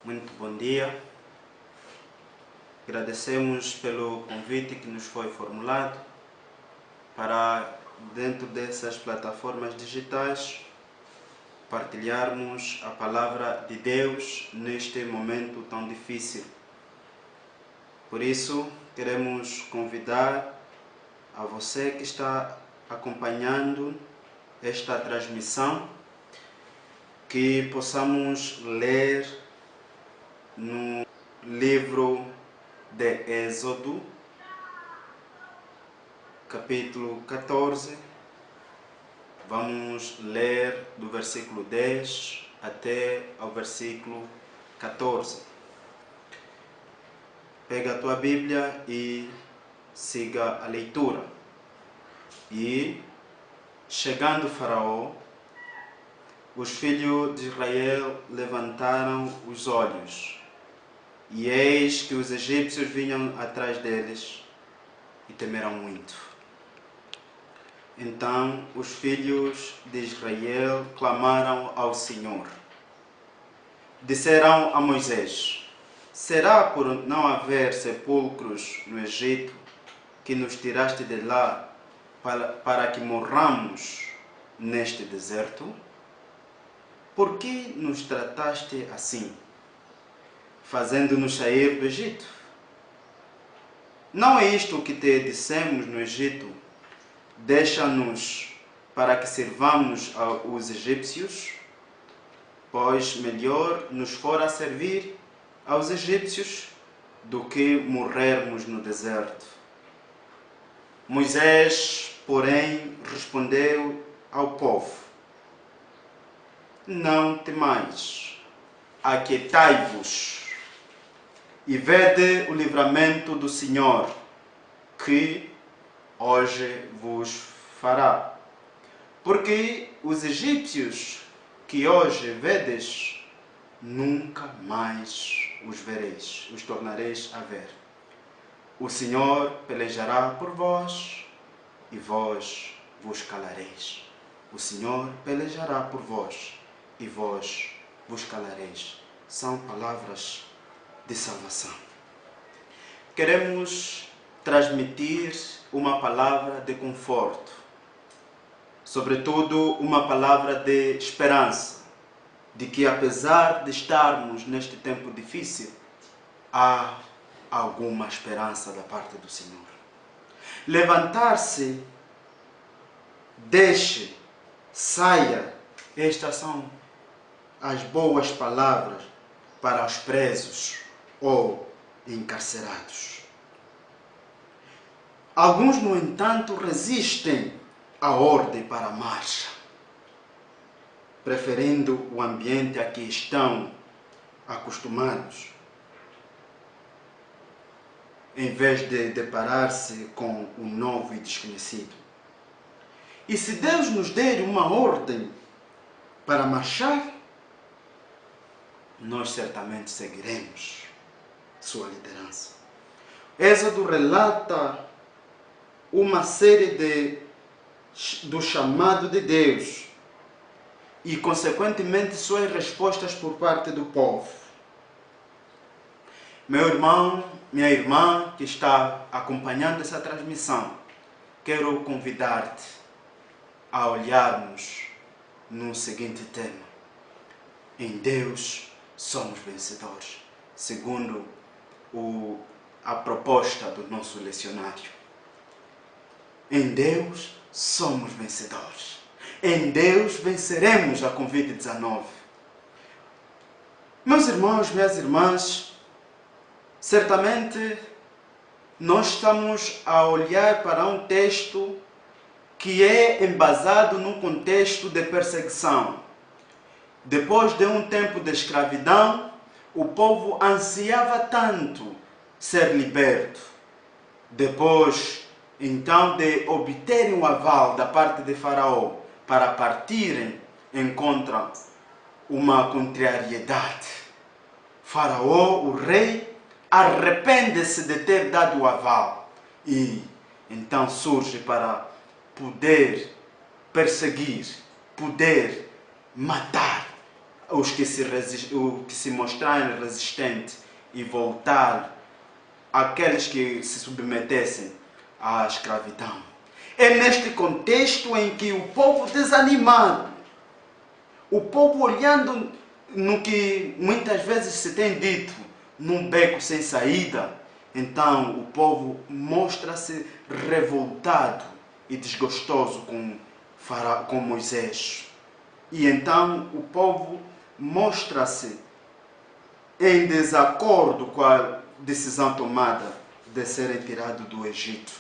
Muito bom dia. Agradecemos pelo convite que nos foi formulado para, dentro dessas plataformas digitais, partilharmos a palavra de Deus neste momento tão difícil. Por isso, queremos convidar a você que está acompanhando esta transmissão que possamos ler no livro de Êxodo, capítulo 14. Vamos ler do versículo 10 até ao versículo 14. Pega a tua Bíblia e siga a leitura. E, chegando Faraó, os filhos de Israel levantaram os olhos, e eis que os egípcios vinham atrás deles, e temeram muito. Então os filhos de Israel clamaram ao Senhor. Disseram a Moisés: será por não haver sepulcros no Egito que nos tiraste de lá para que morramos neste deserto? Por que nos trataste assim, fazendo-nos sair do Egito? Não é isto o que te dissemos no Egito: deixa-nos para que sirvamos aos egípcios? Pois melhor nos fora servir aos egípcios do que morrermos no deserto. Moisés, porém, respondeu ao povo: não temais, aquietai-vos e vede o livramento do Senhor, que hoje vos fará. Porque os egípcios que hoje vedes, nunca mais os vereis, os tornareis a ver. O Senhor pelejará por vós, e vós vos calareis. O Senhor pelejará por vós, e vós vos calareis. São palavras de salvação. Queremos transmitir uma palavra de conforto, sobretudo uma palavra de esperança, de que apesar de estarmos neste tempo difícil, há alguma esperança da parte do Senhor. Levantar-se, deixe, saia. Estas são as boas palavras para os presos ou encarcerados. Alguns, no entanto, resistem à ordem para a marcha, preferindo o ambiente a que estão acostumados, em vez de deparar-se com o novo e desconhecido. E se Deus nos der uma ordem para marchar, nós certamente seguiremos sua liderança. Êxodo relata uma série do chamado de Deus e, consequentemente, suas respostas por parte do povo. Meu irmão, minha irmã que está acompanhando essa transmissão, quero convidar-te a olharmos no seguinte tema: em Deus somos vencedores, segundo a proposta do nosso lecionário. Em Deus somos vencedores. Em Deus venceremos a Covid-19. Meus irmãos, minhas irmãs, certamente nós estamos a olhar para um texto que é embasado num contexto de perseguição. Depois de um tempo de escravidão, o povo ansiava tanto ser liberto. Depois, então, de obterem o aval da parte de Faraó para partirem em contra uma contrariedade, Faraó, o rei, arrepende-se de ter dado o aval e então surge para poder perseguir, poder matar os que se mostrarem resistentes e voltar àqueles que se submetessem à escravidão. É neste contexto em que o povo desanimado, o povo olhando no que muitas vezes se tem dito, num beco sem saída, então o povo mostra-se revoltado e desgostoso com Moisés. E então o povo mostra-se em desacordo com a decisão tomada de serem tirados do Egito.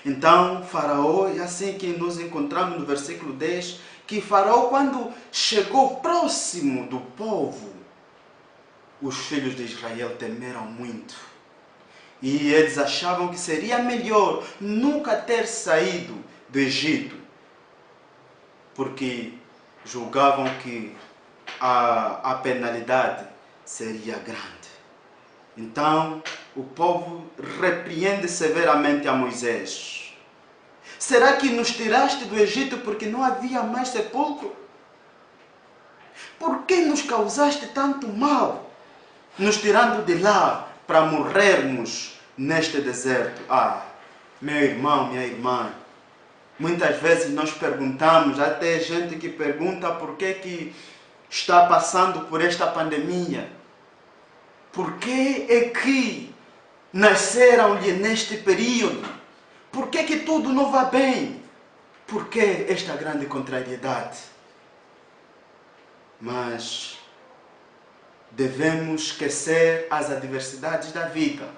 Então Faraó, é assim que nos encontramos no versículo 10, que Faraó, quando chegou próximo do povo, os filhos de Israel temeram muito. E eles achavam que seria melhor nunca ter saído do Egito, porque julgavam que a penalidade seria grande. Então, o povo repreende severamente a Moisés. Será que nos tiraste do Egito porque não havia mais sepulcro? Por que nos causaste tanto mal, nos tirando de lá para morrermos neste deserto? Meu irmão, minha irmã, muitas vezes nós perguntamos, até gente que pergunta por que está passando por esta pandemia. Por que é que nasceram-lhe neste período? Por que tudo não vai bem? Por que esta grande contrariedade? Mas devemos esquecer as adversidades da vida.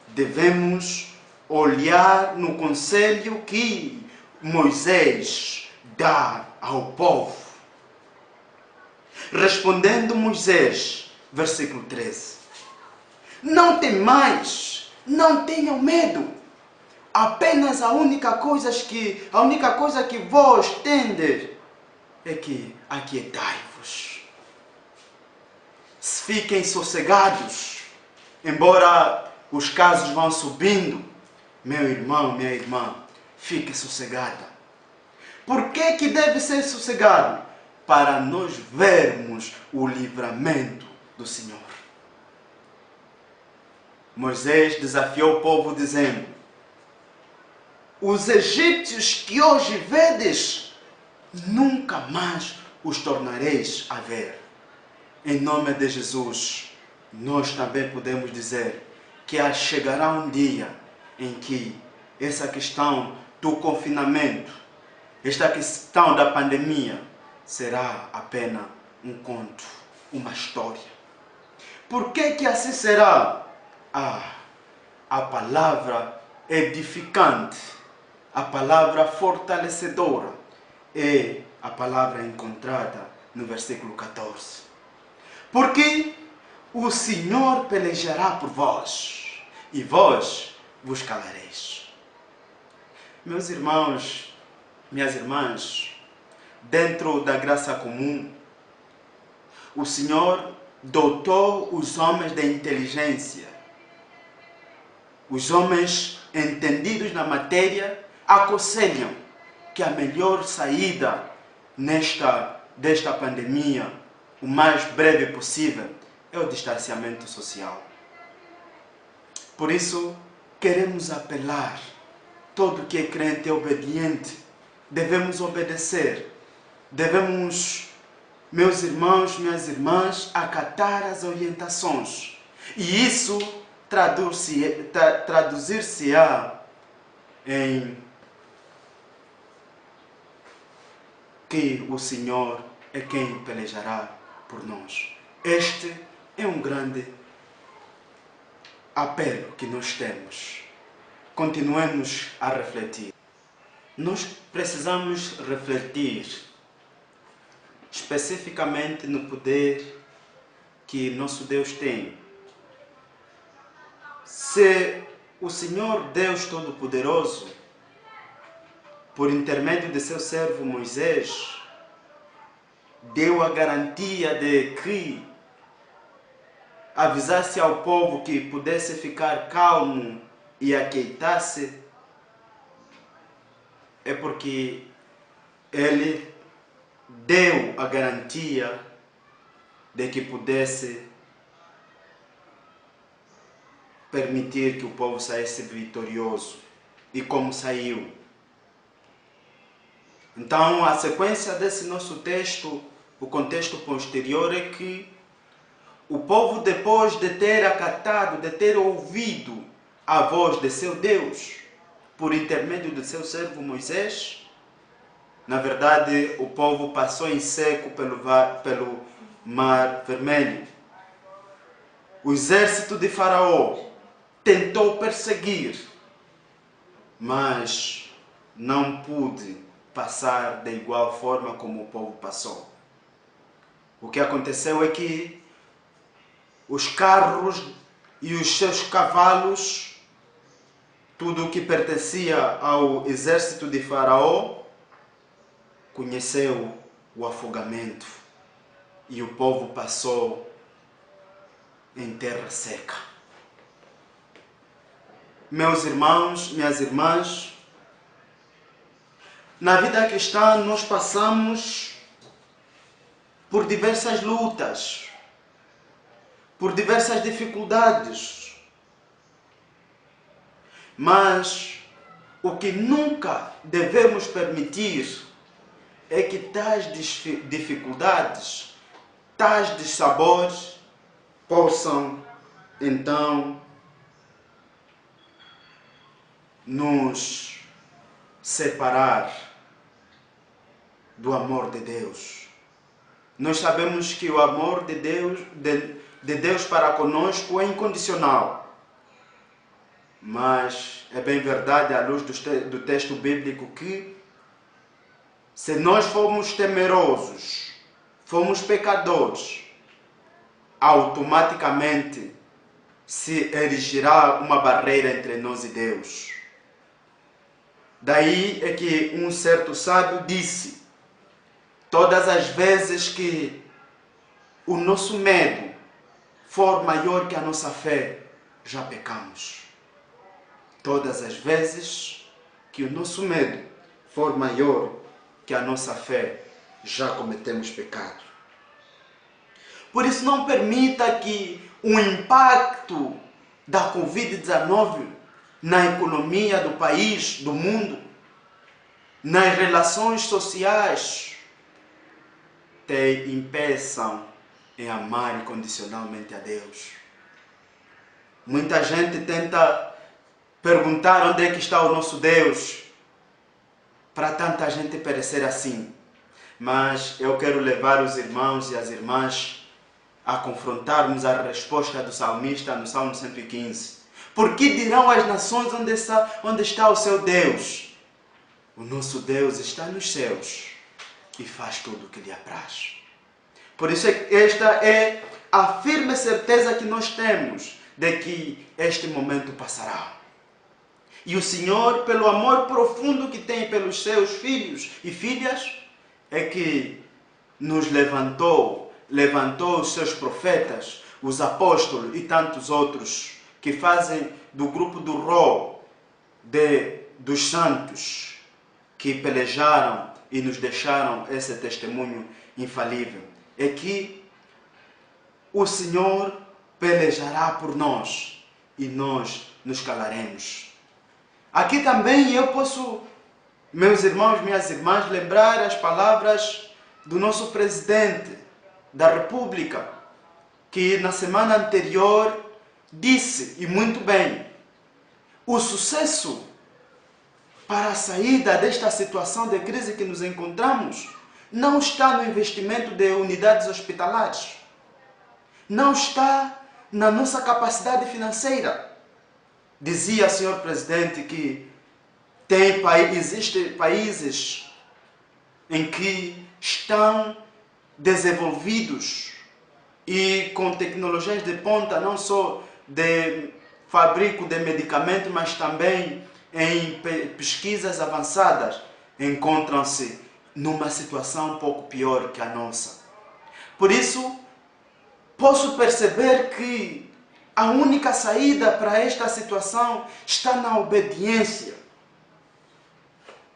Devemos olhar no conselho que Moisés dá ao povo. Respondendo Moisés, versículo 13: não temais, não tenham medo. Apenas a única coisa que vós tendes é que aquietai-vos. Fiquem sossegados, embora os casos vão subindo. Meu irmão, minha irmã, fique sossegada. Por que deve ser sossegado? Para nós vermos o livramento do Senhor. Moisés desafiou o povo dizendo: os egípcios que hoje vedes, nunca mais os tornareis a ver. Em nome de Jesus, nós também podemos dizer que chegará um dia em que essa questão do confinamento, esta questão da pandemia, será apenas um conto, uma história. Por que assim será? A palavra edificante, a palavra fortalecedora é a palavra encontrada no versículo 14. Porque o Senhor pelejará por vós e vós vos calareis. Meus irmãos, minhas irmãs, dentro da graça comum, o Senhor dotou os homens de inteligência. Os homens entendidos na matéria aconselham que a melhor saída desta pandemia, o mais breve possível, é o distanciamento social. Por isso, queremos apelar, todo que é crente é obediente, devemos obedecer, devemos, meus irmãos, minhas irmãs, acatar as orientações. E isso traduzir-se-á em que o Senhor é quem pelejará por nós. Este é um grande apelo que nós temos. Continuemos a refletir. Nós precisamos refletir especificamente no poder que nosso Deus tem. Se o Senhor Deus Todo-Poderoso, por intermédio de seu servo Moisés, deu a garantia de que avisasse ao povo que pudesse ficar calmo e aquietar-se, é porque Ele deu a garantia de que pudesse permitir que o povo saísse vitorioso. E como saiu. Então, a sequência desse nosso texto, o contexto posterior é que o povo, depois de ter acatado, de ter ouvido a voz de seu Deus, por intermédio de seu servo Moisés, na verdade, o povo passou em seco pelo Mar Vermelho. O exército de Faraó tentou perseguir, mas não pôde passar de igual forma como o povo passou. O que aconteceu é que os carros e os seus cavalos, tudo o que pertencia ao exército de Faraó, conheceu o afogamento e o povo passou em terra seca. Meus irmãos, minhas irmãs, na vida cristã nós passamos por diversas lutas, por diversas dificuldades, mas o que nunca devemos permitir é que tais dificuldades, tais dissabores possam então nos separar do amor de Deus. Nós sabemos que o amor de Deus para conosco é incondicional. Mas é bem verdade, à luz do texto bíblico, que se nós formos temerosos, formos pecadores, automaticamente se erigirá uma barreira entre nós e Deus. Daí é que um certo sábio disse: todas as vezes que o nosso medo for maior que a nossa fé, já pecamos. Todas as vezes que o nosso medo for maior que a nossa fé, já cometemos pecado. Por isso, não permita que o impacto da Covid-19 na economia do país, do mundo, nas relações sociais, te impeçam em amar incondicionalmente a Deus. Muita gente tenta perguntar onde é que está o nosso Deus, para tanta gente perecer assim. Mas eu quero levar os irmãos e as irmãs a confrontarmos a resposta do salmista no Salmo 115. Por que dirão as nações onde está o seu Deus? O nosso Deus está nos céus e faz tudo o que lhe apraz. Por isso, esta é a firme certeza que nós temos de que este momento passará. E o Senhor, pelo amor profundo que tem pelos seus filhos e filhas, é que nos levantou os seus profetas, os apóstolos e tantos outros que fazem do grupo do rol dos santos que pelejaram e nos deixaram esse testemunho infalível. É que o Senhor pelejará por nós e nós nos calaremos. Aqui também eu posso, meus irmãos, minhas irmãs, lembrar as palavras do nosso presidente da República, que na semana anterior disse, e muito bem, o sucesso para a saída desta situação de crise que nos encontramos não está no investimento de unidades hospitalares, não está na nossa capacidade financeira. Dizia o senhor presidente que existem países em que estão desenvolvidos e com tecnologias de ponta, não só de fabrico de medicamentos, mas também em pesquisas avançadas, encontram-se numa situação um pouco pior que a nossa. Por isso, posso perceber que a única saída para esta situação está na obediência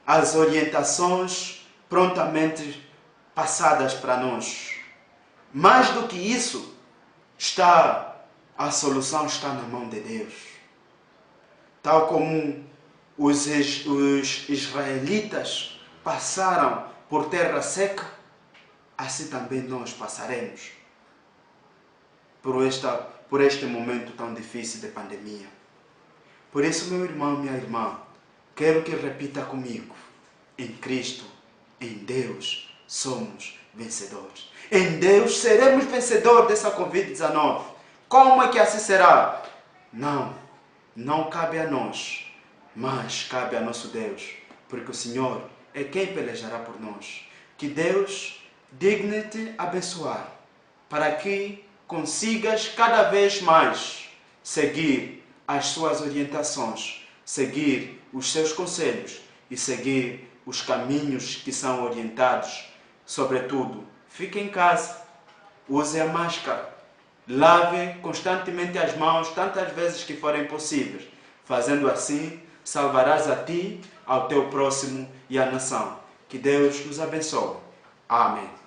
às orientações prontamente passadas para nós. Mais do que isso, a solução está na mão de Deus. Tal como os israelitas passaram por terra seca, assim também nós passaremos por este momento tão difícil de pandemia. Por isso, meu irmão, minha irmã, quero que repita comigo: em Cristo, em Deus, somos vencedores. Em Deus seremos vencedores dessa Covid-19. Como é que assim será? Não cabe a nós, mas cabe a nosso Deus, porque o Senhor é quem pelejará por nós. Que Deus digne-te abençoar, para que consigas cada vez mais seguir as suas orientações, seguir os seus conselhos e seguir os caminhos que são orientados. Sobretudo, fique em casa, use a máscara, lave constantemente as mãos tantas vezes que forem possíveis. Fazendo assim, salvarás a ti, ao teu próximo e à nação. Que Deus nos abençoe. Amém.